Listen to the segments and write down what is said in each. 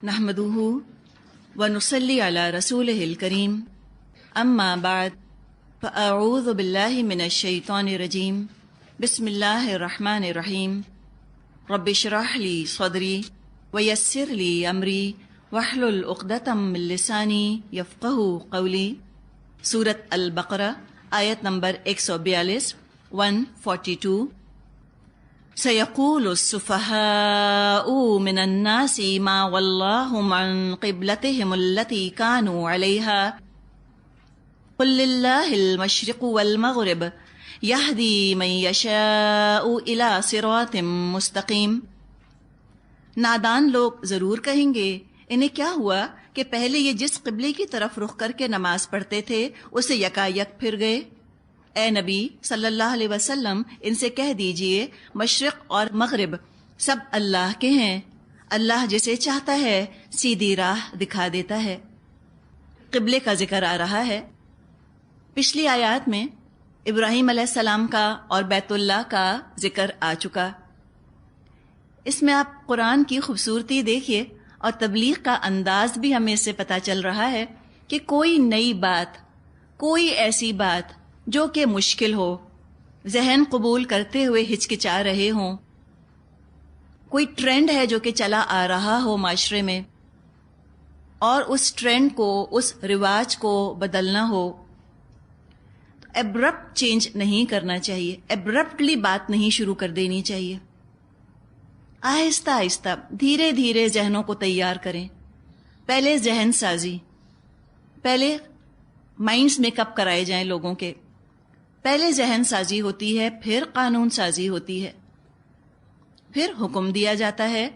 نحمدہ ونصلی علی رسولہ الکریم اما بعد فاعوذ باللہ من الشیطان الرجیم بسم اللہ الرحمن الرحیم رب اشرح لی صدری ویسر لی امری واحلل عقدۃ من لسانی یفقہوا قولی۔ سورۃ البقرہ آیت نمبر 142 142۔ سيقول السفهاء من الناس ما ولاهم عن قبلتهم التي كانوا عليها قل لله المشرق والمغرب يهدي من يشاء إلى صراط مستقيم۔ نادان لوگ ضرور کہیں گے انہیں کیا ہوا کہ پہلے یہ جس قبلے کی طرف رخ کر کے نماز پڑھتے تھے اسے یکایک پھر گئے۔ اے نبی صلی اللہ علیہ وسلم ان سے کہہ دیجئے مشرق اور مغرب سب اللہ کے ہیں، اللہ جسے چاہتا ہے سیدھی راہ دکھا دیتا ہے۔ قبلے کا ذکر آ رہا ہے۔ پچھلی آیات میں ابراہیم علیہ السلام کا اور بیت اللہ کا ذکر آ چکا۔ اس میں آپ قرآن کی خوبصورتی دیکھیے اور تبلیغ کا انداز بھی ہمیں اس سے پتہ چل رہا ہے کہ کوئی نئی بات، کوئی ایسی بات جو کہ مشکل ہو، ذہن قبول کرتے ہوئے ہچکچا رہے ہوں، کوئی ٹرینڈ ہے جو کہ چلا آ رہا ہو معاشرے میں اور اس ٹرینڈ کو، اس رواج کو بدلنا ہو، تو ایبرپٹ چینج نہیں کرنا چاہیے، ایبرپٹلی بات نہیں شروع کر دینی چاہیے۔ آہستہ آہستہ دھیرے دھیرے ذہنوں کو تیار کریں۔ پہلے ذہن سازی، پہلے مائنڈز میک اپ کرائے جائیں لوگوں کے، پہلے ذہن سازی ہوتی ہے، پھر قانون سازی ہوتی ہے، پھر حکم دیا جاتا ہے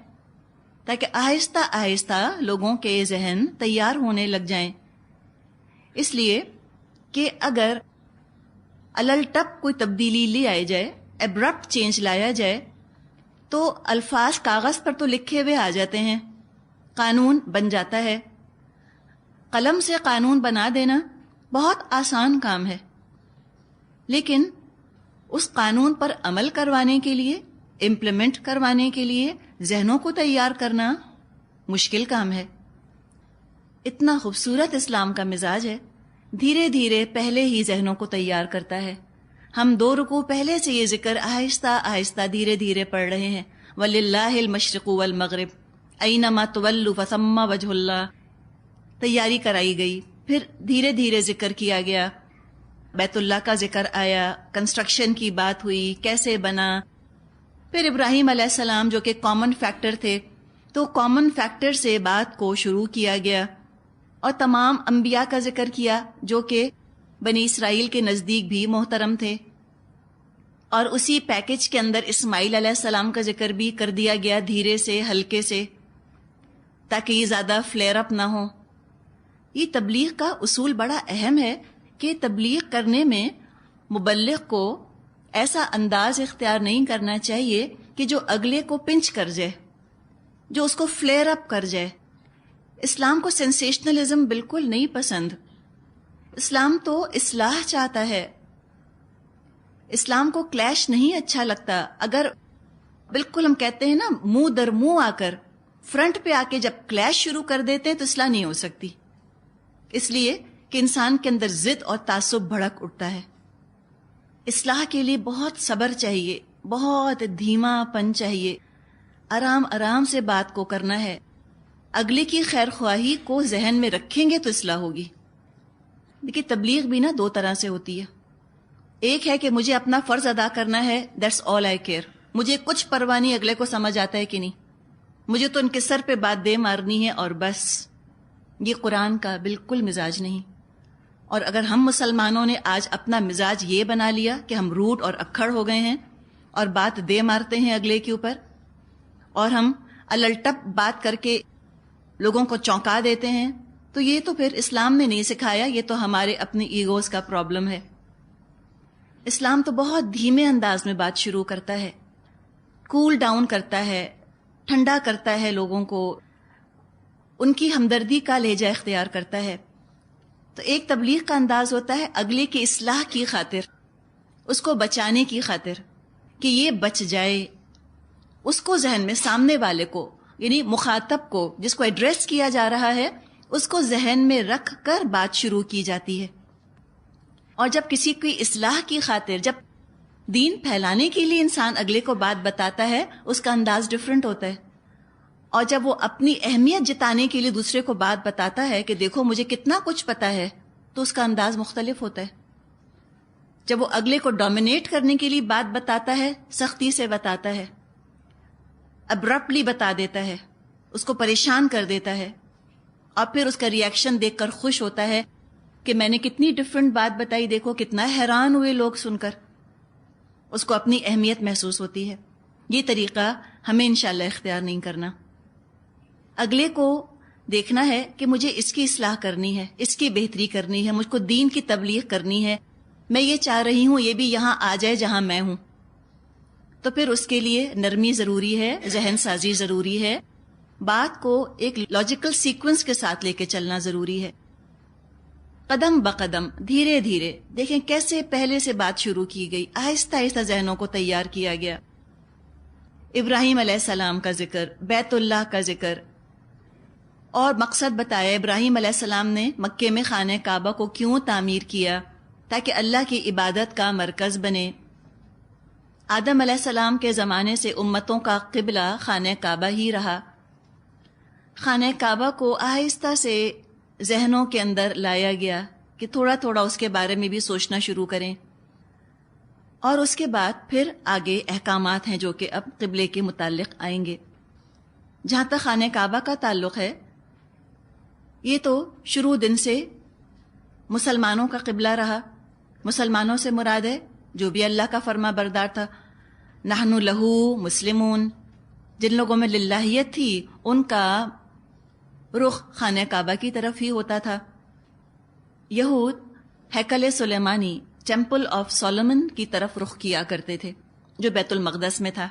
تاکہ آہستہ آہستہ لوگوں کے ذہن تیار ہونے لگ جائیں۔ اس لیے کہ اگر الٹپ کوئی تبدیلی لے آئی جائے، ایبرپٹ چینج لایا جائے، تو الفاظ کاغذ پر تو لکھے ہوئے آ جاتے ہیں، قانون بن جاتا ہے۔ قلم سے قانون بنا دینا بہت آسان کام ہے، لیکن اس قانون پر عمل کروانے کے لیے، امپلیمنٹ کروانے کے لیے ذہنوں کو تیار کرنا مشکل کام ہے۔ اتنا خوبصورت اسلام کا مزاج ہے، دھیرے دھیرے پہلے ہی ذہنوں کو تیار کرتا ہے۔ ہم 2 رکوع پہلے سے یہ ذکر آہستہ آہستہ دھیرے دھیرے پڑھ رہے ہیں۔ وَلِلَّهِ الْمَشْرِقُ وَالْمَغْرِبُ أَيْنَمَا تُوَلُّوا فَثَمَّ وَجْهُ اللَّهِ۔ تیاری کرائی گئی، پھر دھیرے دھیرے ذکر کیا گیا، بیت اللہ کا ذکر آیا، کنسٹرکشن کی بات ہوئی، کیسے بنا، پھر ابراہیم علیہ السلام جو کہ کامن فیکٹر تھے، تو کامن فیکٹر سے بات کو شروع کیا گیا، اور تمام انبیاء کا ذکر کیا جو کہ بنی اسرائیل کے نزدیک بھی محترم تھے، اور اسی پیکج کے اندر اسماعیل علیہ السلام کا ذکر بھی کر دیا گیا، دھیرے سے، ہلکے سے، تاکہ یہ زیادہ فلیئر اپ نہ ہو۔ یہ تبلیغ کا اصول بڑا اہم ہے کہ تبلیغ کرنے میں مبلغ کو ایسا انداز اختیار نہیں کرنا چاہیے کہ جو اگلے کو پنچ کر جائے، جو اس کو فلیئر اپ کر جائے۔ اسلام کو سینسیشنلزم بالکل نہیں پسند، اسلام تو اصلاح چاہتا ہے، اسلام کو کلیش نہیں اچھا لگتا۔ اگر بالکل ہم کہتے ہیں نا منہ در منہ آ کر، فرنٹ پہ آ کے جب کلیش شروع کر دیتے ہیں تو اصلاح نہیں ہو سکتی، اس لیے کہ انسان کے اندر ضد اور تعصب بھڑک اٹھتا ہے۔ اصلاح کے لیے بہت صبر چاہیے، بہت دھیما پن چاہیے، آرام آرام سے بات کو کرنا ہے۔ اگلے کی خیر خواہی کو ذہن میں رکھیں گے تو اصلاح ہوگی۔ دیکھیے تبلیغ بھی نا 2 طرح سے ہوتی ہے۔ ایک ہے کہ مجھے اپنا فرض ادا کرنا ہے، دیٹس آل آئی کیئر، مجھے کچھ پرواہ نہیں اگلے کو سمجھ آتا ہے کہ نہیں، مجھے تو ان کے سر پہ بات دے مارنی ہے اور بس۔ یہ قرآن کا بالکل مزاج نہیں۔ اور اگر ہم مسلمانوں نے آج اپنا مزاج یہ بنا لیا کہ ہم روڈ اور اکھڑ ہو گئے ہیں اور بات دے مارتے ہیں اگلے کے اوپر، اور ہم الٹپ بات کر کے لوگوں کو چونکا دیتے ہیں، تو یہ تو پھر اسلام نے نہیں سکھایا، یہ تو ہمارے اپنی ایگوز کا پرابلم ہے۔ اسلام تو بہت دھیمے انداز میں بات شروع کرتا ہے، کول ڈاؤن کرتا ہے، ٹھنڈا کرتا ہے لوگوں کو، ان کی ہمدردی کا لہجہ اختیار کرتا ہے۔ تو ایک تبلیغ کا انداز ہوتا ہے اگلے کی اصلاح کی خاطر، اس کو بچانے کی خاطر کہ یہ بچ جائے، اس کو ذہن میں، سامنے والے کو یعنی مخاطب کو، جس کو ایڈریس کیا جا رہا ہے، اس کو ذہن میں رکھ کر بات شروع کی جاتی ہے. اور جب کسی کی اصلاح کی خاطر، جب دین پھیلانے کے لیے انسان اگلے کو بات بتاتا ہے، اس کا انداز ڈیفرنٹ ہوتا ہے. اور جب وہ اپنی اہمیت جتانے کے لیے دوسرے کو بات بتاتا ہے کہ دیکھو مجھے کتنا کچھ پتا ہے، تو اس کا انداز مختلف ہوتا ہے. جب وہ اگلے کو ڈومینیٹ کرنے کے لیے بات بتاتا ہے، سختی سے بتاتا ہے، ابرپٹلی بتا دیتا ہے، اس کو پریشان کر دیتا ہے، اور پھر اس کا ری ایکشن دیکھ کر خوش ہوتا ہے کہ میں نے کتنی ڈفرنٹ بات بتائی، دیکھو کتنا حیران ہوئے لوگ سن کر، اس کو اپنی اہمیت محسوس ہوتی ہے. یہ طریقہ ہمیں انشاءاللہ اختیار نہیں کرنا. اگلے کو دیکھنا ہے کہ مجھے اس کی اصلاح کرنی ہے، اس کی بہتری کرنی ہے، مجھ کو دین کی تبلیغ کرنی ہے، میں یہ چاہ رہی ہوں یہ بھی یہاں آ جائے جہاں میں ہوں. تو پھر اس کے لیے نرمی ضروری ہے، ذہن سازی ضروری ہے، بات کو ایک لاجیکل سیکوینس کے ساتھ لے کے چلنا ضروری ہے. قدم بقدم، دھیرے دھیرے، دیکھیں کیسے پہلے سے بات شروع کی گئی، آہستہ آہستہ ذہنوں کو تیار کیا گیا. ابراہیم علیہ السلام کا ذکر، بیت اللہ کا ذکر، اور مقصد بتایا ابراہیم علیہ السلام نے مکے میں خانہ کعبہ کو کیوں تعمیر کیا، تاکہ اللہ کی عبادت کا مرکز بنے. آدم علیہ السلام کے زمانے سے امتوں کا قبلہ خانہ کعبہ ہی رہا. خانہ کعبہ کو آہستہ سے ذہنوں کے اندر لایا گیا کہ تھوڑا تھوڑا اس کے بارے میں بھی سوچنا شروع کریں. اور اس کے بعد پھر آگے احکامات ہیں جو کہ اب قبلے کے متعلق آئیں گے. جہاں تک خانہ کعبہ کا تعلق ہے، یہ تو شروع دن سے مسلمانوں کا قبلہ رہا. مسلمانوں سے مراد ہے جو بھی اللہ کا فرما بردار تھا. نحن لہو مسلمون، جن لوگوں میں للہیت تھی ان کا رخ خانہ کعبہ کی طرف ہی ہوتا تھا. یہود ہیکل سلیمانی، ٹیمپل آف سولومن کی طرف رخ کیا کرتے تھے، جو بیت المقدس میں تھا،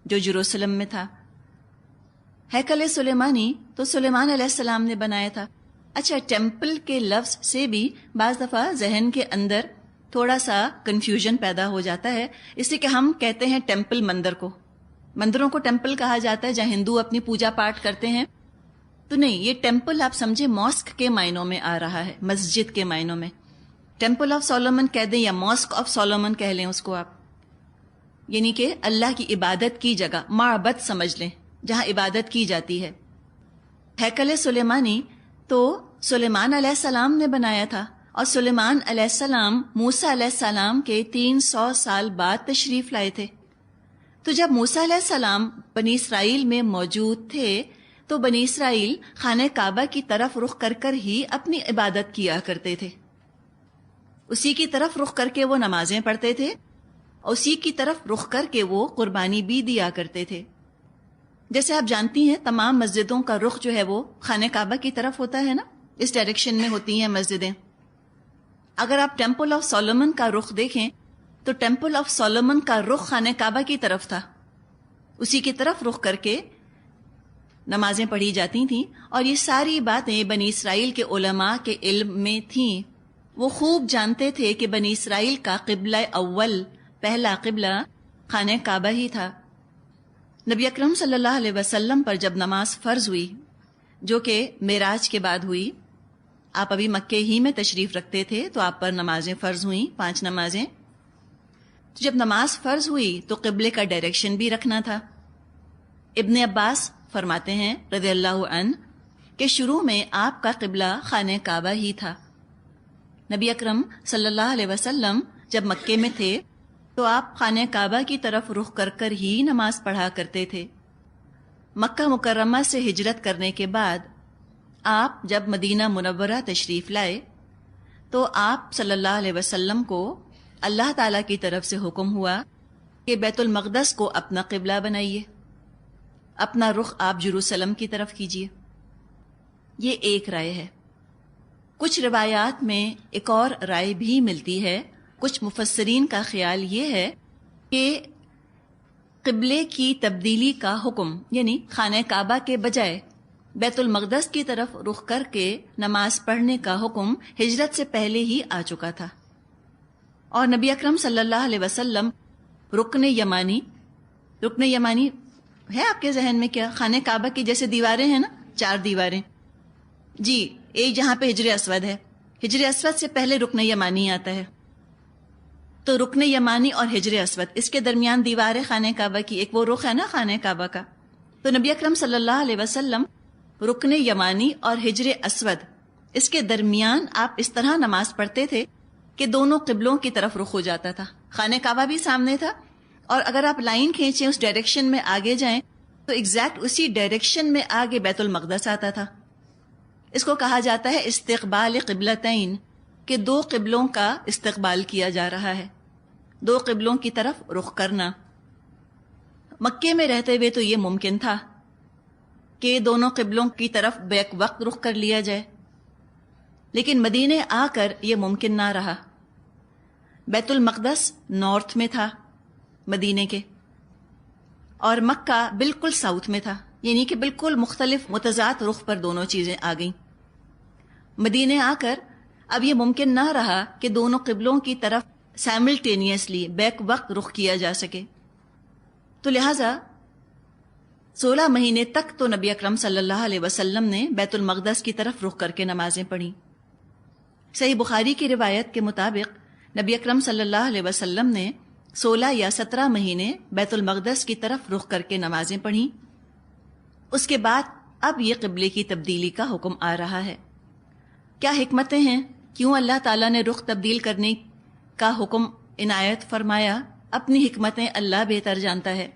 جو یروشلم میں تھا. ہیکل سلیمانی تو سلیمان علیہ السلام نے بنایا تھا. اچھا، ٹیمپل کے لفظ سے بھی بعض دفعہ ذہن کے اندر تھوڑا سا کنفیوژن پیدا ہو جاتا ہے، اس لیے کہ ہم کہتے ہیں ٹیمپل مندر کو، مندروں کو ٹیمپل کہا جاتا ہے جہاں ہندو اپنی پوجا پاٹ کرتے ہیں. تو نہیں، یہ ٹیمپل آپ سمجھے ماسک کے معنوں میں آ رہا ہے، مسجد کے معنوں میں. ٹیمپل آف سولومن کہہ دیں یا ماسک آف سولومن کہہ لیں اس کو آپ، یعنی کہ اللہ کی عبادت کی جگہ، معبد سمجھ لیں، جہاں عبادت کی جاتی ہے. ہیکل سلیمانی تو سلیمان علیہ السلام نے بنایا تھا، اور سلیمان علیہ السلام موسیٰ علیہ السلام کے 300 سال بعد تشریف لائے تھے. تو جب موسیٰ علیہ السلام بنی اسرائیل میں موجود تھے تو بنی اسرائیل خانہ کعبہ کی طرف رخ کر کر ہی اپنی عبادت کیا کرتے تھے. اسی کی طرف رخ کر کے وہ نمازیں پڑھتے تھے، اور اسی کی طرف رخ کر کے وہ قربانی بھی دیا کرتے تھے. جیسے آپ جانتی ہیں تمام مسجدوں کا رخ جو ہے وہ خانہ کعبہ کی طرف ہوتا ہے نا، اس ڈائریکشن میں ہوتی ہیں مسجدیں. اگر آپ ٹیمپل آف سولومن کا رخ دیکھیں تو ٹیمپل آف سولومن کا رخ خانہ کعبہ کی طرف تھا، اسی کی طرف رخ کر کے نمازیں پڑھی جاتی تھیں. اور یہ ساری باتیں بنی اسرائیل کے علماء کے علم میں تھیں. وہ خوب جانتے تھے کہ بنی اسرائیل کا قبلہ اول، پہلا قبلہ خانہ کعبہ ہی تھا. نبی اکرم صلی اللہ علیہ وسلم پر جب نماز فرض ہوئی، جو کہ معراج کے بعد ہوئی، آپ ابھی مکے ہی میں تشریف رکھتے تھے تو آپ پر نمازیں فرض ہوئیں، 5 نمازیں. تو جب نماز فرض ہوئی تو قبلے کا ڈائریکشن بھی رکھنا تھا. ابن عباس فرماتے ہیں رضی اللہ عنہ کہ شروع میں آپ کا قبلہ خانہ کعبہ ہی تھا. نبی اکرم صلی اللہ علیہ وسلم جب مکے میں تھے تو آپ خانہ کعبہ کی طرف رخ کر کر ہی نماز پڑھا کرتے تھے. مکہ مکرمہ سے ہجرت کرنے کے بعد آپ جب مدینہ منورہ تشریف لائے تو آپ صلی اللہ علیہ وسلم کو اللہ تعالیٰ کی طرف سے حکم ہوا کہ بیت المقدس کو اپنا قبلہ بنائیے، اپنا رخ آپ یروشلم کی طرف کیجیے. یہ ایک رائے ہے. کچھ روایات میں ایک اور رائے بھی ملتی ہے. کچھ مفسرین کا خیال یہ ہے کہ قبلے کی تبدیلی کا حکم، یعنی خانہ کعبہ کے بجائے بیت المقدس کی طرف رخ کر کے نماز پڑھنے کا حکم ہجرت سے پہلے ہی آ چکا تھا. اور نبی اکرم صلی اللہ علیہ وسلم رکن یمانی ہے آپ کے ذہن میں کیا؟ خانہ کعبہ کی جیسے دیواریں ہیں نا، 4 دیواریں، جی ایک جہاں پہ حجر اسود ہے، حجر اسود سے پہلے رکن یمانی آتا ہے، تو رکن یمانی اور حجر اسود اس کے درمیان دیوار ہے خانہ کعبہ کی، ایک وہ رخ ہے نا خانہ کعبہ کا. تو نبی اکرم صلی اللہ علیہ وسلم رکن یمانی اور حجر اسود اس کے درمیان آپ اس طرح نماز پڑھتے تھے کہ دونوں قبلوں کی طرف رخ ہو جاتا تھا. خانہ کعبہ بھی سامنے تھا، اور اگر آپ لائن کھینچیں اس ڈائریکشن میں آگے جائیں تو ایگزیکٹ اسی ڈائریکشن میں آگے بیت المقدس آتا تھا. اس کو کہا جاتا ہے استقبال قبلتین، کہ 2 قبلوں کا استقبال کیا جا رہا ہے، 2 قبلوں کی طرف رخ کرنا. مکے میں رہتے ہوئے تو یہ ممکن تھا کہ دونوں قبلوں کی طرف بیک وقت رخ کر لیا جائے، لیکن مدینے آ کر یہ ممکن نہ رہا. بیت المقدس نارتھ میں تھا مدینے کے، اور مکہ بالکل ساؤتھ میں تھا، یعنی کہ بالکل مختلف متضاد رخ پر دونوں چیزیں آ گئیں. مدینے آ کر اب یہ ممکن نہ رہا کہ دونوں قبلوں کی طرف سائملٹینیسلی بیک وقت رخ کیا جا سکے، تو لہٰذا 16 مہینے تک تو نبی اکرم صلی اللہ علیہ وسلم نے بیت المقدس کی طرف رخ کر کے نمازیں پڑھیں. صحیح بخاری کی روایت کے مطابق نبی اکرم صلی اللہ علیہ وسلم نے 16 یا 17 مہینے بیت المقدس کی طرف رخ کر کے نمازیں پڑھیں. اس کے بعد اب یہ قبلے کی تبدیلی کا حکم آ رہا ہے. کیا حکمتیں ہیں؟ کیوں اللہ تعالیٰ نے رخ تبدیل کرنے کا حکم عنایت فرمایا؟ اپنی حکمتیں اللہ بہتر جانتا ہے.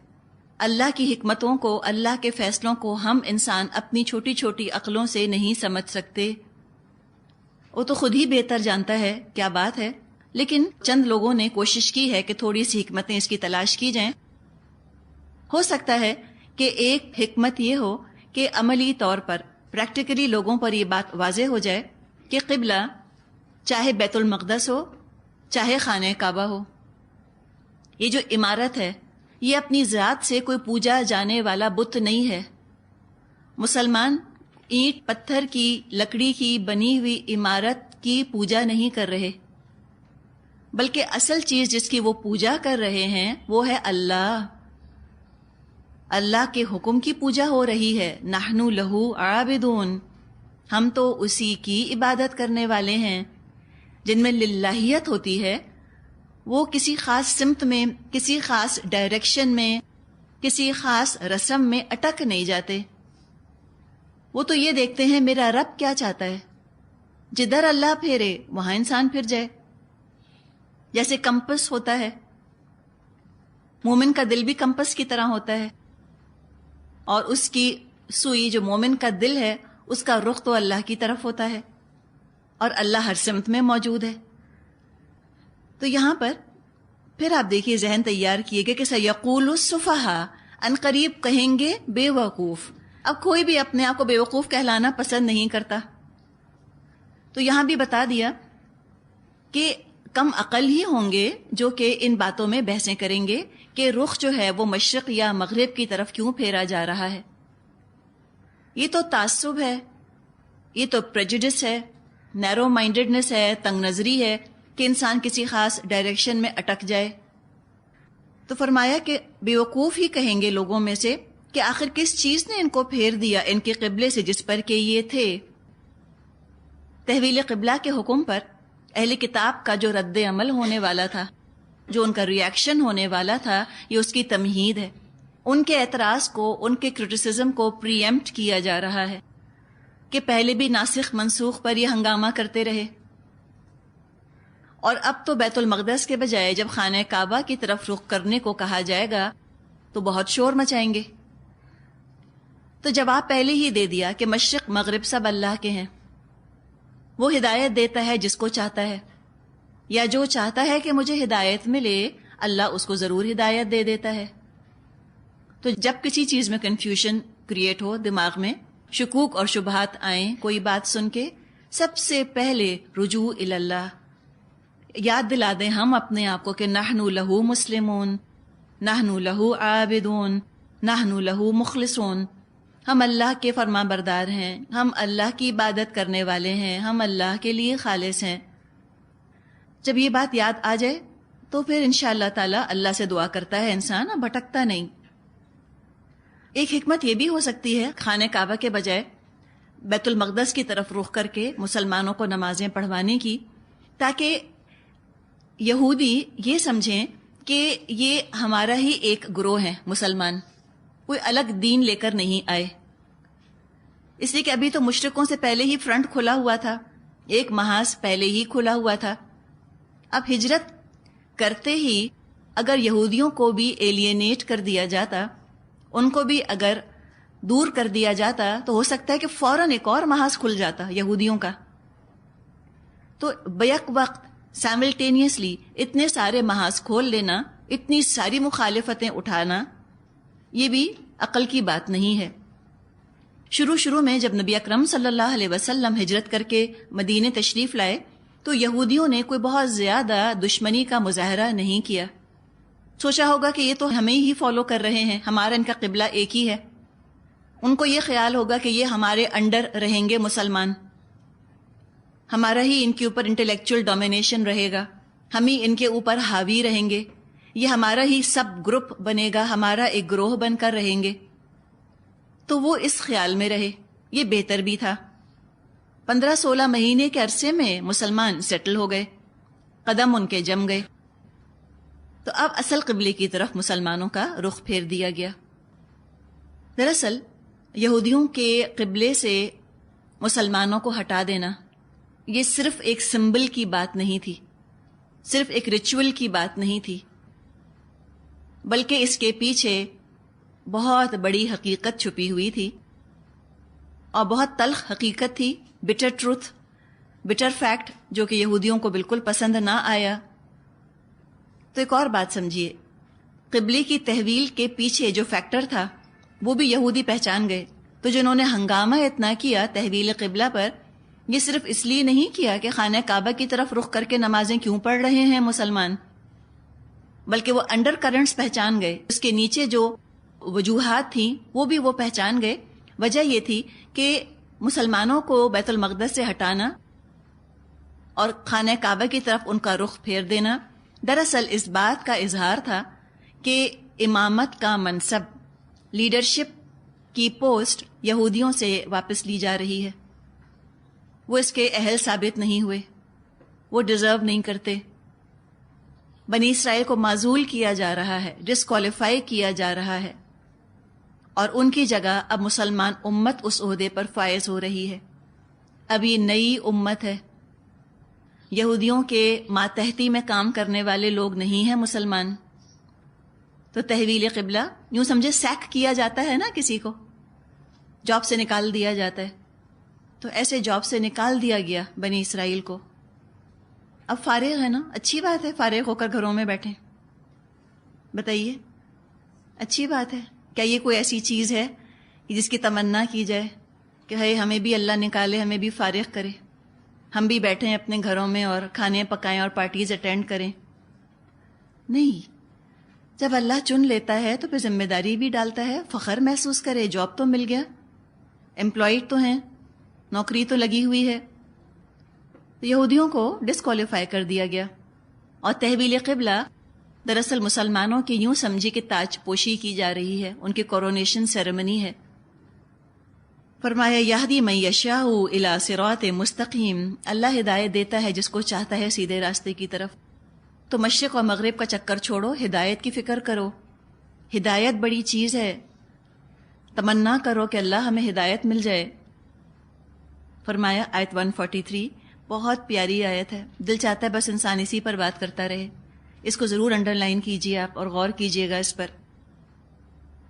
اللہ کی حکمتوں کو، اللہ کے فیصلوں کو ہم انسان اپنی چھوٹی چھوٹی عقلوں سے نہیں سمجھ سکتے. وہ تو خود ہی بہتر جانتا ہے. کیا بات ہے. لیکن چند لوگوں نے کوشش کی ہے کہ تھوڑی سی حکمتیں اس کی تلاش کی جائیں. ہو سکتا ہے کہ ایک حکمت یہ ہو کہ عملی طور پر پریکٹیکلی لوگوں پر یہ بات واضح ہو جائے کہ قبلہ چاہے بیت المقدس ہو چاہے خانہ کعبہ ہو، یہ جو عمارت ہے یہ اپنی ذات سے کوئی پوجا جانے والا بت نہیں ہے. مسلمان اینٹ پتھر کی لکڑی کی بنی ہوئی عمارت کی پوجا نہیں کر رہے، بلکہ اصل چیز جس کی وہ پوجا کر رہے ہیں وہ ہے اللہ. اللہ کے حکم کی پوجا ہو رہی ہے. نحنو لہو عابدون، ہم تو اسی کی عبادت کرنے والے ہیں. جن میں للہیت ہوتی ہے وہ کسی خاص سمت میں، کسی خاص ڈائریکشن میں، کسی خاص رسم میں اٹک نہیں جاتے. وہ تو یہ دیکھتے ہیں میرا رب کیا چاہتا ہے، جدھر اللہ پھیرے وہاں انسان پھر جائے. جیسے کمپس ہوتا ہے، مومن کا دل بھی کمپس کی طرح ہوتا ہے، اور اس کی سوئی جو مومن کا دل ہے اس کا رخ تو اللہ کی طرف ہوتا ہے، اور اللہ ہر سمت میں موجود ہے. تو یہاں پر پھر آپ دیکھیے ذہن تیار کیے گئے کہ سیقول السفہاء، ان قریب کہیں گے بے وقوف. اب کوئی بھی اپنے آپ کو بے وقوف کہلانا پسند نہیں کرتا، تو یہاں بھی بتا دیا کہ کم عقل ہی ہوں گے جو کہ ان باتوں میں بحثیں کریں گے کہ رخ جو ہے وہ مشرق یا مغرب کی طرف کیوں پھیرا جا رہا ہے. یہ تو تعصب ہے، یہ تو پریجوڈس ہے، نیرو مائنڈڈنس ہے، تنگ نظری ہے کہ انسان کسی خاص ڈائریکشن میں اٹک جائے. تو فرمایا کہ بیوقوف ہی کہیں گے لوگوں میں سے کہ آخر کس چیز نے ان کو پھیر دیا ان کے قبلے سے جس پر کہ یہ تھے. تحویل قبلہ کے حکم پر اہل کتاب کا جو رد عمل ہونے والا تھا، جو ان کا ریاکشن ہونے والا تھا، یہ اس کی تمہید ہے. ان کے اعتراض کو، ان کے کرٹیسزم کو پری ایمپٹ کیا جا رہا ہے کہ پہلے بھی ناسخ منسوخ پر یہ ہنگامہ کرتے رہے، اور اب تو بیت المقدس کے بجائے جب خانہ کعبہ کی طرف رخ کرنے کو کہا جائے گا تو بہت شور مچائیں گے. تو جواب پہلے ہی دے دیا کہ مشرق مغرب سب اللہ کے ہیں. وہ ہدایت دیتا ہے جس کو چاہتا ہے، یا جو چاہتا ہے کہ مجھے ہدایت ملے اللہ اس کو ضرور ہدایت دے دیتا ہے. تو جب کسی چیز میں کنفیوژن کریٹ ہو، دماغ میں شکوک اور شبہات آئیں کوئی بات سن کے، سب سے پہلے رجوع اللہ، یاد دلا دیں ہم اپنے آپ کو کہ نحنو لہو مسلمون، نحنو لہو عابدون، نحنو لہو مخلصون. ہم اللہ کے فرما بردار ہیں، ہم اللہ کی عبادت کرنے والے ہیں، ہم اللہ کے لیے خالص ہیں. جب یہ بات یاد آ جائے تو پھر انشاءاللہ تعالی اللہ سے دعا کرتا ہے انسان، اب بھٹکتا نہیں. ایک حکمت یہ بھی ہو سکتی ہے خانہ کعبہ کے بجائے بیت المقدس کی طرف رخ کر کے مسلمانوں کو نمازیں پڑھوانے کی، تاکہ یہودی یہ سمجھیں کہ یہ ہمارا ہی ایک گروہ ہے، مسلمان کوئی الگ دین لے کر نہیں آئے. اس لیے کہ ابھی تو مشرکوں سے پہلے ہی فرنٹ کھلا ہوا تھا، ایک محاذ پہلے ہی کھلا ہوا تھا. اب ہجرت کرتے ہی اگر یہودیوں کو بھی ایلینیٹ کر دیا جاتا، ان کو بھی اگر دور کر دیا جاتا، تو ہو سکتا ہے کہ فوراً ایک اور محاذ کھل جاتا یہودیوں کا. تو بیک وقت سائملٹینیسلی اتنے سارے محاذ کھول لینا، اتنی ساری مخالفتیں اٹھانا، یہ بھی عقل کی بات نہیں ہے. شروع میں جب نبی اکرم صلی اللہ علیہ وسلم ہجرت کر کے مدینے تشریف لائے تو یہودیوں نے کوئی بہت زیادہ دشمنی کا مظاہرہ نہیں کیا. سوچا ہوگا کہ یہ تو ہمیں ہی فالو کر رہے ہیں، ہمارا ان کا قبلہ ایک ہی ہے. ان کو یہ خیال ہوگا کہ یہ ہمارے انڈر رہیں گے مسلمان، ہمارا ہی ان کے اوپر انٹلیکچوئل ڈومینیشن رہے گا، ہم ہی ان کے اوپر حاوی رہیں گے، یہ ہمارا ہی سب گروپ بنے گا، ہمارا ایک گروہ بن کر رہیں گے. تو وہ اس خیال میں رہے، یہ بہتر بھی تھا. 15-16 مہینے کے عرصے میں مسلمان سیٹل ہو گئے، قدم ان کے جم گئے. تو اب اصل قبلے کی طرف مسلمانوں کا رخ پھیر دیا گیا. دراصل یہودیوں کے قبلے سے مسلمانوں کو ہٹا دینا یہ صرف ایک سمبل کی بات نہیں تھی، صرف ایک ریچول کی بات نہیں تھی، بلکہ اس کے پیچھے بہت بڑی حقیقت چھپی ہوئی تھی، اور بہت تلخ حقیقت تھی، بٹر ٹروتھ، بٹر فیکٹ، جو کہ یہودیوں کو بالکل پسند نہ آیا. تو ایک اور بات سمجھیے، قبلے کی تحویل کے پیچھے جو فیکٹر تھا وہ بھی یہودی پہچان گئے. تو جنہوں نے ہنگامہ اتنا کیا تحویل قبلہ پر، یہ صرف اس لیے نہیں کیا کہ خانہ کعبہ کی طرف رخ کر کے نمازیں کیوں پڑھ رہے ہیں مسلمان، بلکہ وہ انڈر کرنٹس پہچان گئے، اس کے نیچے جو وجوہات تھیں وہ بھی وہ پہچان گئے. وجہ یہ تھی کہ مسلمانوں کو بیت المقدس سے ہٹانا اور خانہ کعبہ کی طرف ان کا رخ پھیر دینا دراصل اس بات کا اظہار تھا کہ امامت کا منصب، لیڈرشپ کی پوسٹ یہودیوں سے واپس لی جا رہی ہے. وہ اس کے اہل ثابت نہیں ہوئے، وہ ڈیزرو نہیں کرتے. بنی اسرائیل کو معزول کیا جا رہا ہے، ڈسکوالیفائی کیا جا رہا ہے، اور ان کی جگہ اب مسلمان امت اس عہدے پر فائز ہو رہی ہے. اب یہ نئی امت ہے، یہودیوں کے ماتحتی میں کام کرنے والے لوگ نہیں ہیں مسلمان. تو تحویل قبلہ یوں سمجھے سیک کیا جاتا ہے نا، کسی کو جاب سے نکال دیا جاتا ہے، تو ایسے جاب سے نکال دیا گیا بنی اسرائیل کو. اب فارغ ہے نا، اچھی بات ہے، فارغ ہو کر گھروں میں بیٹھیں. بتائیے، اچھی بات ہے. کیا یہ کوئی ایسی چیز ہے جس کی تمنا کی جائے کہ ہے ہمیں بھی اللہ نکالے، ہمیں بھی فارغ کرے، ہم بھی بیٹھیں اپنے گھروں میں اور کھانے پکائیں اور پارٹیز اٹینڈ کریں؟ نہیں. جب اللہ چن لیتا ہے تو پھر ذمہ داری بھی ڈالتا ہے، فخر محسوس کرے، جاب تو مل گیا، امپلائڈ تو ہیں، نوکری تو لگی ہوئی ہے. یہودیوں کو ڈسکوالیفائی کر دیا گیا. اور تحویل قبلہ دراصل مسلمانوں کی یوں سمجھی کہ تاج پوشی کی جا رہی ہے، ان کی کورونیشن سیریمنی ہے. فرمایا یہدی من یشاء الی صراط مستقیم، اللہ ہدایت دیتا ہے جس کو چاہتا ہے سیدھے راستے کی طرف. تو مشرق اور مغرب کا چکر چھوڑو، ہدایت کی فکر کرو. ہدایت بڑی چیز ہے، تمنا کرو کہ اللہ ہمیں ہدایت مل جائے. فرمایا آیت 143، بہت پیاری آیت ہے، دل چاہتا ہے بس انسان اسی پر بات کرتا رہے. اس کو ضرور انڈر لائن کیجیے آپ اور غور کیجیے گا اس پر.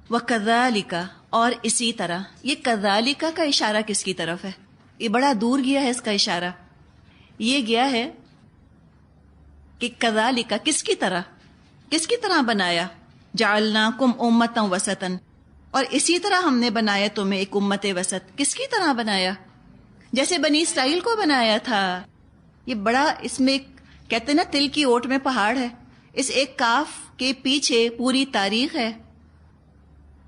وَكَذَلِكَ، اور اسی طرح. یہ کذالک کا اشارہ کس کی طرف ہے؟ یہ بڑا دور گیا ہے اس کا اشارہ. یہ گیا ہے کہ کذالک کس کی طرح بنایا، جعلناکم امۃ وسطا، اور اسی طرح ہم نے بنایا تمہیں ایک امت وسط. کس کی طرح بنایا؟ جیسے بنی اسرائیل کو بنایا تھا. یہ بڑا، اس میں کہتے ہیں نا تل کی اوٹ میں پہاڑ ہے، اس ایک کاف کے پیچھے پوری تاریخ ہے.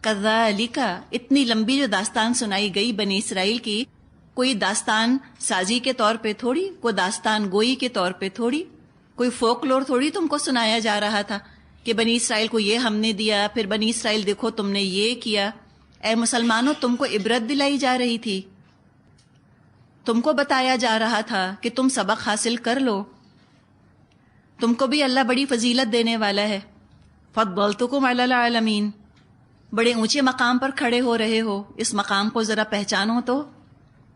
کذالک، اتنی لمبی جو داستان سنائی گئی بنی اسرائیل کی، کوئی داستان سازی کے طور پہ تھوڑی، کوئی داستان گوئی کے طور پہ تھوڑی، کوئی فولکلور تھوڑی تم کو سنایا جا رہا تھا کہ بنی اسرائیل کو یہ ہم نے دیا، پھر بنی اسرائیل دیکھو تم نے یہ کیا. اے مسلمانوں تم کو عبرت دلائی جا رہی تھی، تم کو بتایا جا رہا تھا کہ تم سبق حاصل کر لو، تم کو بھی اللہ بڑی فضیلت دینے والا ہے. فضلتکم علی العالمین، بڑے اونچے مقام پر کھڑے ہو رہے ہو، اس مقام کو ذرا پہچانو تو،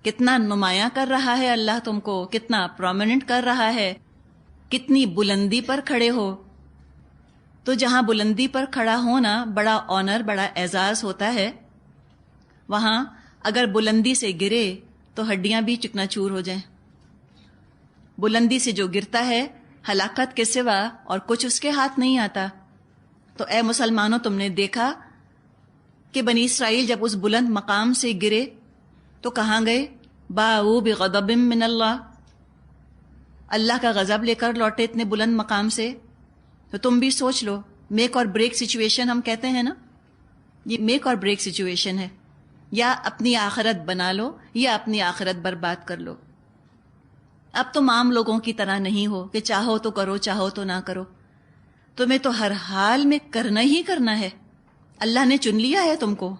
کتنا نمایاں کر رہا ہے اللہ تم کو، کتنا پرومیننٹ کر رہا ہے، کتنی بلندی پر کھڑے ہو. تو جہاں بلندی پر کھڑا ہونا بڑا آنر، بڑا اعزاز ہوتا ہے، وہاں اگر بلندی سے گرے تو ہڈیاں بھی چکنا چور ہو جائیں. بلندی سے جو گرتا ہے ہلاکت کے سوا اور کچھ اس کے ہاتھ نہیں آتا. تو اے مسلمانوں تم نے دیکھا کہ بنی اسرائیل جب اس بلند مقام سے گرے تو کہاں گئے؟ باؤ بغضب من اللہ کا غضب لے کر لوٹے اتنے بلند مقام سے. تو تم بھی سوچ لو، میک اور بریک سچویشن ہم کہتے ہیں نا، یہ میک اور بریک سچویشن ہے. یا اپنی آخرت بنا لو یا اپنی آخرت برباد کر لو. اب تم عام لوگوں کی طرح نہیں ہو کہ چاہو تو کرو چاہو تو نہ کرو، تمہیں تو ہر حال میں کرنا ہی کرنا ہے. اللہ نے چن لیا ہے تم کو.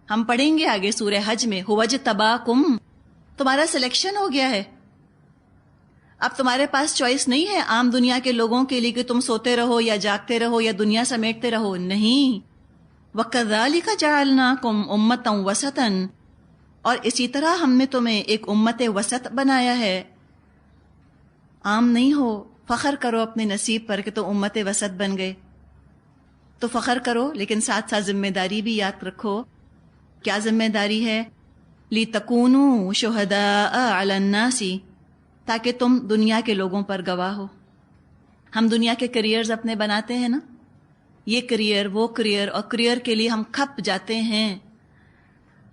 ہم پڑھیں گے آگے سورہ حج میں، وَاجْتَبَاكُمْ، تمہارا سلیکشن ہو گیا ہے. اب تمہارے پاس چوائس نہیں ہے عام دنیا کے لوگوں کے لیے کہ تم سوتے رہو یا جاگتے رہو یا دنیا سمیٹتے رہو. نہیں، وَكَذَلِكَ جَعَلْنَاكُمْ أُمَّةً وَسَطًا، اور اسی طرح ہم نے تمہیں ایک امت وسط بنایا ہے. عام نہیں ہو، فخر کرو اپنے نصیب پر کہ تم امت وسط بن گئے. تو فخر کرو، لیکن ساتھ ساتھ ذمہ داری بھی یاد رکھو. کیا ذمہ داری ہے؟ لِتَكُونُوا شُهَدَاءَ عَلَى النَّاسِ، تاکہ تم دنیا کے لوگوں پر گواہ ہو. ہم دنیا کے کریئرز اپنے بناتے ہیں نا، یہ کریئر وہ کریئر، اور کریئر کے لیے ہم کھپ جاتے ہیں.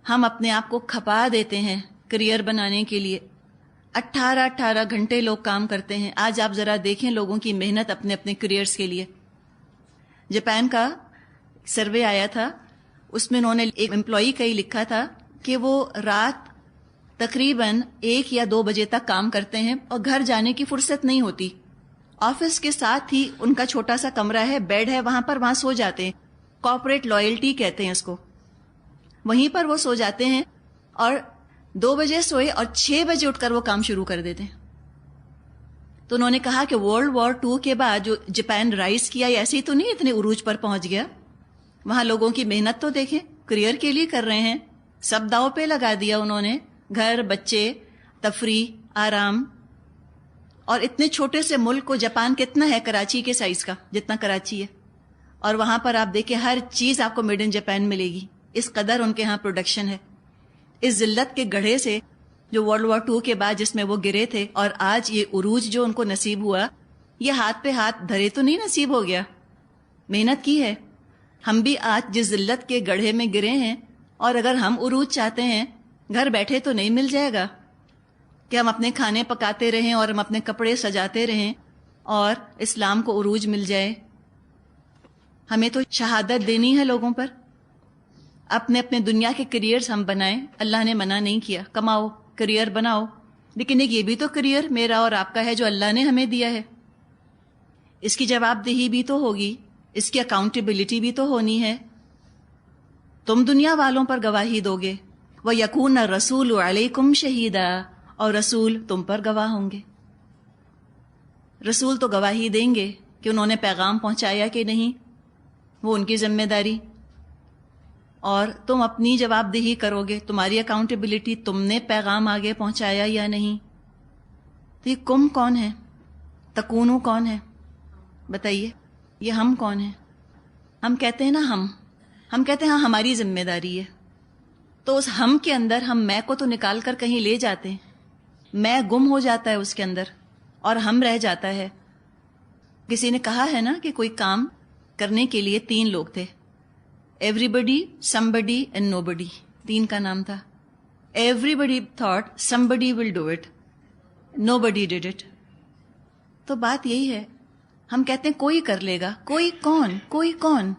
ہم اپنے آپ کو کھپا دیتے ہیں کریئر بنانے کے لیے. 18 گھنٹے لوگ کام کرتے ہیں. آج آپ ذرا دیکھیں لوگوں کی محنت اپنے اپنے کریئرز کے لیے. جاپان کا سروے آیا تھا، اس میں انہوں نے ایک امپلائی کا ہی لکھا تھا کہ وہ رات تقریباً 1 یا 2 بجے تک کام کرتے ہیں اور گھر جانے کی فرصت نہیں ہوتی. آفس کے ساتھ ہی ان کا چھوٹا سا کمرہ ہے، بیڈ ہے، وہاں سو جاتے ہیں. کارپوریٹ لائلٹی کہتے ہیں اس کو. وہیں پر وہ سو جاتے ہیں اور 2 بجے سوئے اور 6 بجے اٹھ کر وہ کام شروع کر دیتے ہیں. تو انہوں نے کہا کہ World War II کے بعد جو جاپان رائز کیا، ایسے ہی تو نہیں اتنے عروج پر پہنچ گیا. وہاں لوگوں کی محنت تو دیکھیں، کریئر کے لیے کر رہے ہیں، سب داؤ پہ لگا دیا انہوں نے، گھر، بچے، تفریح، آرام. اور اتنے چھوٹے سے ملک کو، جاپان کتنا ہے کراچی کے سائز کا، جتنا کراچی ہے، اور وہاں پر آپ دیکھیں ہر چیز آپ کو میڈ ان جاپان ملے گی. اس قدر ان کے ہاں پروڈکشن ہے. اس ذلت کے گڑھے سے جو World War II کے بعد جس میں وہ گرے تھے، اور آج یہ عروج جو ان کو نصیب ہوا، یہ ہاتھ پہ ہاتھ دھرے تو نہیں نصیب ہو گیا، محنت کی ہے. ہم بھی آج جس ذلت کے گڑھے میں گرے ہیں، اور اگر ہم عروج چاہتے ہیں، گھر بیٹھے تو نہیں مل جائے گا کہ ہم اپنے کھانے پکاتے رہیں اور ہم اپنے کپڑے سجاتے رہیں اور اسلام کو عروج مل جائے. ہمیں تو شہادت دینی ہے لوگوں پر. اپنے اپنے دنیا کے کریئرز ہم بنائیں. اللہ نے منع نہیں کیا، کماؤ، کریئر بناؤ، لیکن ایک یہ بھی تو کریئر میرا اور آپ کا ہے جو اللہ نے ہمیں دیا ہے. اس کی جواب دہی بھی تو ہوگی، اس کی اکاؤنٹیبلٹی بھی تو ہونی ہے. تم دنیا والوں پر گواہی دو گے. وَيَكُونَ الرَّسُولُ عَلَيْكُمْ شَهِيدًا، اور رسول تم پر گواہ ہوں گے. رسول تو گواہی دیں گے کہ انہوں نے پیغام پہنچایا کہ نہیں، وہ ان کی ذمہ داری. اور تم اپنی جواب دہی کرو گے، تمہاری اکاؤنٹیبلٹی، تم نے پیغام آگے پہنچایا یا نہیں. تو یہ کم کون ہے؟ تکونو کون ہے؟ بتائیے، یہ ہم کون ہیں؟ ہم کہتے ہیں نا ہم کہتے ہیں ہاں ہماری ذمہ داری ہے. تو اس ہم کے اندر ہم میں کو تو نکال کر کہیں لے جاتے ہیں. میں گم ہو جاتا ہے اس کے اندر اور ہم رہ جاتا ہے. کسی نے کہا ہے نا کہ کوئی کام کرنے کے لیے 3 لوگ تھے، every body, some body and نو بڈی. 3 کا نام تھا. Everybody thought somebody will do it, nobody did it. تو بات یہی ہے، ہم کہتے ہیں کوئی کر لے گا، کوئی کون.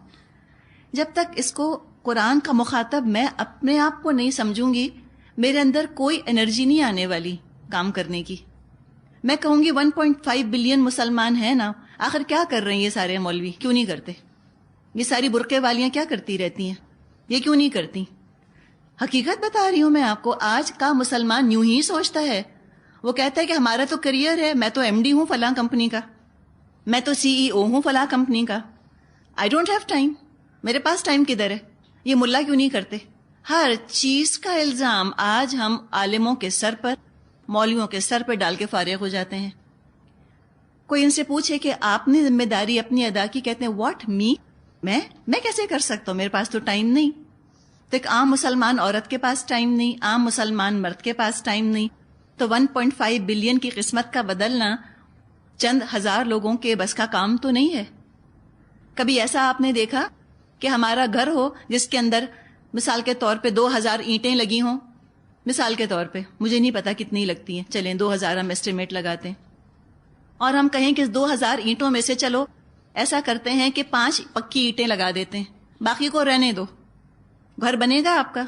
جب تک اس کو قرآن کا مخاطب میں اپنے آپ کو نہیں سمجھوں گی، میرے اندر کوئی انرجی نہیں آنے والی کام کرنے کی. میں کہوں گی 1.5 بلین مسلمان ہیں نا، آخر کیا کر رہے ہیں یہ سارے مولوی، کیوں نہیں کرتے؟ یہ ساری برقعے والیاں کیا کرتی رہتی ہیں، یہ کیوں نہیں کرتی؟ حقیقت بتا رہی ہوں میں آپ کو. آج کا مسلمان یوں ہی سوچتا ہے. وہ کہتا ہے کہ ہمارا تو کریئر ہے, میں تو ایم ڈی ہوں فلاں کمپنی کا, میں تو سی ای او ہوں فلاں کمپنی کا. I don't have time. میرے پاس ٹائم کدھر ہے؟ یہ ملا کیوں نہیں کرتے؟ ہر چیز کا الزام آج ہم عالموں کے سر پر, مولویوں کے سر پر ڈال کے فارغ ہو جاتے ہیں. کوئی ان سے پوچھے کہ آپ نے ذمہ داری اپنی ادا کی, کہتے ہیں واٹ می, میں کیسے کر سکتا ہوں, میرے پاس تو ٹائم نہیں. تو ایک عام مسلمان عورت کے پاس ٹائم نہیں, عام مسلمان مرد کے پاس ٹائم نہیں. تو 1.5 بلین کی قسمت کا بدلنا چند ہزار لوگوں کے بس کا کام تو نہیں ہے. کبھی ایسا آپ نے دیکھا کہ ہمارا گھر ہو جس کے اندر مثال کے طور پہ 2000 اینٹیں لگی ہوں؟ مثال کے طور پہ, مجھے نہیں پتا کتنی لگتی ہیں, چلیں 2000 ہم ایسٹیمیٹ لگاتے ہیں, اور ہم کہیں کہ 2000 اینٹوں میں سے چلو ایسا کرتے ہیں کہ 5 پکی اینٹیں لگا دیتے ہیں, باقی کو رہنے دو. گھر بنے گا آپ کا؟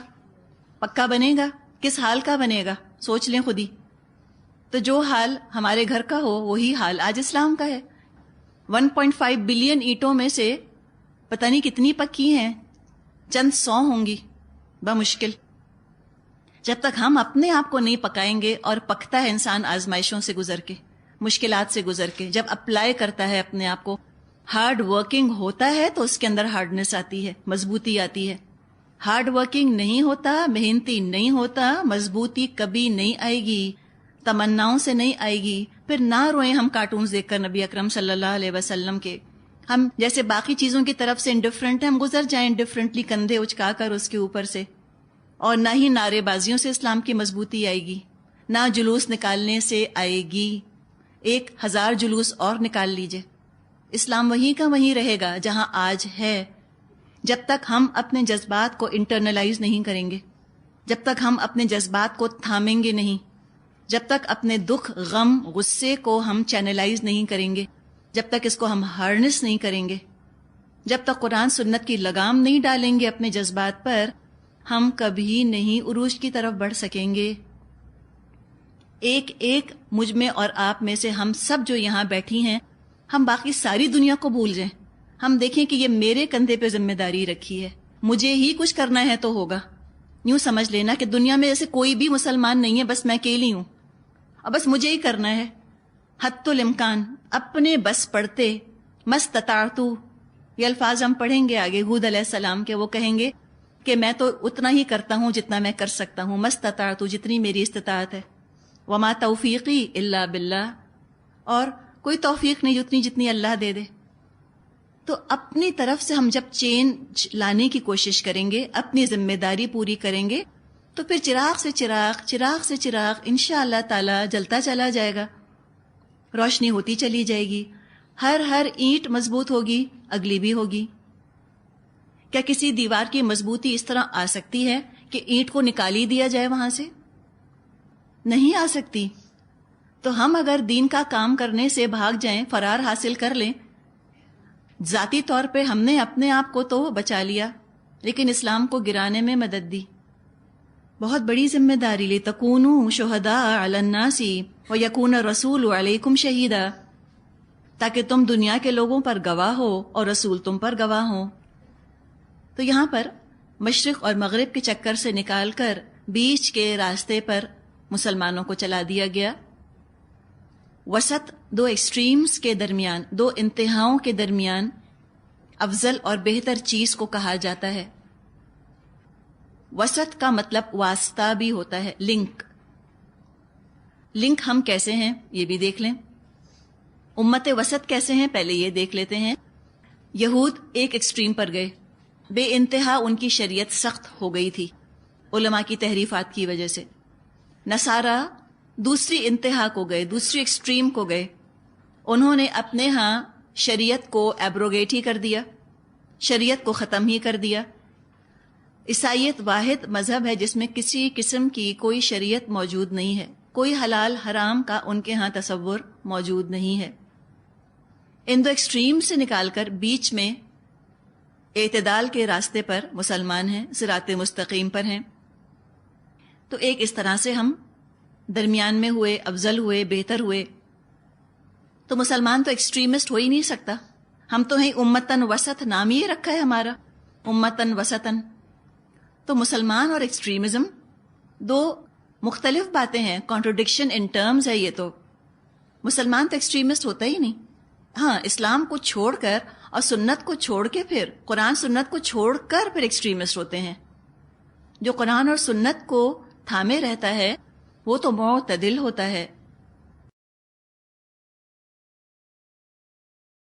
پکا بنے گا؟ کس حال کا بنے گا؟ سوچ لیں خود ہی. تو جو حال ہمارے گھر کا ہو وہی حال آج اسلام کا ہے. 1.5 بلین اینٹوں میں سے پتہ نہیں کتنی پکی ہیں, چند 100 ہوں گی بمشکل. جب تک ہم اپنے آپ کو نہیں پکائیں گے, اور پکتا ہے انسان آزمائشوں سے گزر کے, مشکلات سے گزر کے, جب اپلائی کرتا ہے اپنے آپ کو, ہارڈ ورکنگ ہوتا ہے تو اس کے اندر ہارڈنس آتی ہے, مضبوطی آتی ہے. ہارڈ ورکنگ نہیں ہوتا, محنتی نہیں ہوتا, مضبوطی کبھی نہیں آئے گی, تمناؤں سے نہیں آئے گی. پھر نہ روئیں ہم کارٹونز دیکھ کر نبی اکرم صلی اللہ علیہ وسلم کے. ہم جیسے باقی چیزوں کی طرف سے انڈیفرنٹ ہیں, ہم گزر جائیں انڈیفرنٹلی کندھے اچکا کر اس کے اوپر سے. اور نہ ہی نعرے بازیوں سے اسلام کی مضبوطی آئے گی, نہ جلوس نکالنے سے آئے گی. 1000 جلوس اور نکال لیجئے, اسلام وہیں کا وہیں رہے گا جہاں آج ہے. جب تک ہم اپنے جذبات کو انٹرنلائز نہیں کریں گے, جب تک ہم اپنے جذبات کو تھامیں گے نہیں, جب تک اپنے دکھ, غم, غصے کو ہم چینلائز نہیں کریں گے, جب تک اس کو ہم ہارنس نہیں کریں گے, جب تک قرآن سنت کی لگام نہیں ڈالیں گے اپنے جذبات پر, ہم کبھی نہیں عروج کی طرف بڑھ سکیں گے. ایک مجھ میں اور آپ میں سے ہم سب جو یہاں بیٹھی ہیں, ہم باقی ساری دنیا کو بھول جائیں. ہم دیکھیں کہ یہ میرے کندھے پہ ذمہ داری رکھی ہے, مجھے ہی کچھ کرنا ہے تو ہوگا. یوں سمجھ لینا کہ دنیا میں ایسے کوئی بھی مسلمان نہیں ہے, بس میں اکیلی ہوں اور بس مجھے ہی کرنا ہے. حتی الامکان اپنے بس پڑھتے, مستطاعتو, یہ الفاظ ہم پڑھیں گے آگے ہود علیہ السلام کے. وہ کہیں گے کہ میں تو اتنا ہی کرتا ہوں جتنا میں کر سکتا ہوں, مستطاعتو, جتنی میری استطاعت ہے. وما توفیقی الا باللہ, اور کوئی توفیق نہیں جتنی اللہ دے دے. تو اپنی طرف سے ہم جب چینج لانے کی کوشش کریں گے, اپنی ذمہ داری پوری کریں گے, تو پھر چراغ سے چراغ انشاءاللہ تعالی جلتا چلا جائے گا, روشنی ہوتی چلی جائے گی. ہر اینٹ مضبوط ہوگی, اگلی بھی ہوگی. کیا کسی دیوار کی مضبوطی اس طرح آ سکتی ہے کہ اینٹ کو نکال ہی دیا جائے وہاں سے؟ نہیں آ سکتی. تو ہم اگر دین کا کام کرنے سے بھاگ جائیں, فرار حاصل کر لیں, ذاتی طور پہ ہم نے اپنے آپ کو تو بچا لیا, لیکن اسلام کو گرانے میں مدد دی. بہت بڑی ذمہ داری. لِتَكُونُوا شُهَدَاءَ عَلَى النَّاسِ وَيَكُونَ الرَّسُولُ عَلَيْكُمْ شَهِيدًا, تاکہ تم دنیا کے لوگوں پر گواہ ہو اور رسول تم پر گواہ ہو. تو یہاں پر مشرق اور مغرب کے چکر سے نکال کر بیچ کے راستے پر مسلمانوں کو چلا دیا گیا. وسط, 2 ایکسٹریمز کے درمیان, 2 انتہاؤں کے درمیان افضل اور بہتر چیز کو کہا جاتا ہے. وسط کا مطلب واسطہ بھی ہوتا ہے, لنک. لنک ہم کیسے ہیں یہ بھی دیکھ لیں. امت وسط کیسے ہیں پہلے یہ دیکھ لیتے ہیں. یہود ایک ایکسٹریم پر گئے, بے انتہا ان کی شریعت سخت ہو گئی تھی علماء کی تحریفات کی وجہ سے. نصارہ دوسری انتہا کو گئے, دوسری ایکسٹریم کو گئے. انہوں نے اپنے ہاں شریعت کو ایبروگیٹ ہی کر دیا, شریعت کو ختم ہی کر دیا. عیسائیت واحد مذہب ہے جس میں کسی قسم کی کوئی شریعت موجود نہیں ہے, کوئی حلال حرام کا ان کے ہاں تصور موجود نہیں ہے. ان 2 ایکسٹریم سے نکال کر بیچ میں اعتدال کے راستے پر مسلمان ہیں, صراط مستقیم پر ہیں. تو ایک اس طرح سے ہم درمیان میں ہوئے, افضل ہوئے, بہتر ہوئے. تو مسلمان تو ایکسٹریمسٹ ہو ہی نہیں سکتا. ہم تو ہیں امتن وسط, نام ہی رکھا ہے ہمارا, امتن وسطن. تو مسلمان اور ایکسٹریمزم دو مختلف باتیں ہیں، کانٹروڈکشن ان ٹرمز ہے یہ تو. مسلمان تو ایکسٹریمسٹ ہوتا ہی نہیں. ہاں، اسلام کو چھوڑ کر اور سنت کو چھوڑ کے پھر قرآن سنت کو چھوڑ کر پھر ایکسٹریمسٹ ہوتے ہیں. جو قرآن اور سنت کو تھامے رہتا ہے وہ تو معتدل ہوتا ہے.